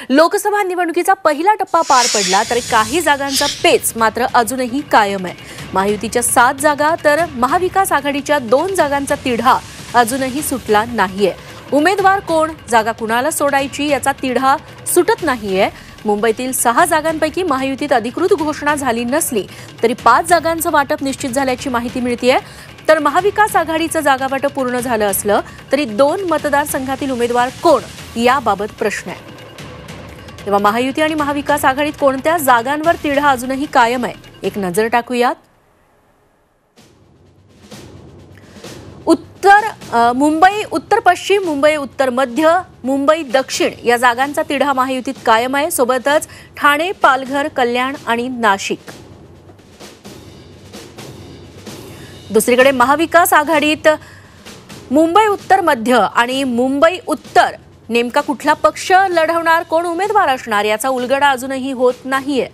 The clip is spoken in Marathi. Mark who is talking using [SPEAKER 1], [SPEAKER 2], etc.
[SPEAKER 1] लोकसभा निवडणुकीचा पहिला टप्पा पार पडला तर काही जागांचा पेच मात्र अजूनही कायम आहे। महायुतीच्या 7 जागा तर महाविकास आघाडीच्या 2 जागांचा तिढा अजूनही सुटला नाहीये। उमेदवार कोण, जागा कुणाला सोडायची याचा तिढा सुटत नाहीये। मुंबईतील 6 जागांपैकी महायुतीत अधिकृत घोषणा झाली नसली तरी 5 जागांचं वाटप निश्चित झाल्याची माहिती मिळतेय। तर महाविकास आघाडीचं जागावाटप पूर्ण झालं असलं तरी 2 मतदारसंघातील उमेदवार कोण याबाबत प्रश्न आहे। तेव्हा महायुती आणि महाविकास आघाडीत कोणत्या जागांवर तिढा अजूनही कायम आहे, एक नजर टाकूयात। मुंबई उत्तर पश्चिम, मुंबई उत्तर मध्य, मुंबई दक्षिण या जागांचा तिढा महायुतीत कायम आहे। सोबतच ठाणे, पालघर, कल्याण आणि नाशिक। दुसरीकडे महाविकास आघाडीत मुंबई उत्तर मध्य आणि मुंबई उत्तर नेमका कुठला पक्ष लढवणार, कोण उमेदवार असणार याचा उलगडा अजूनही होत नाहीये।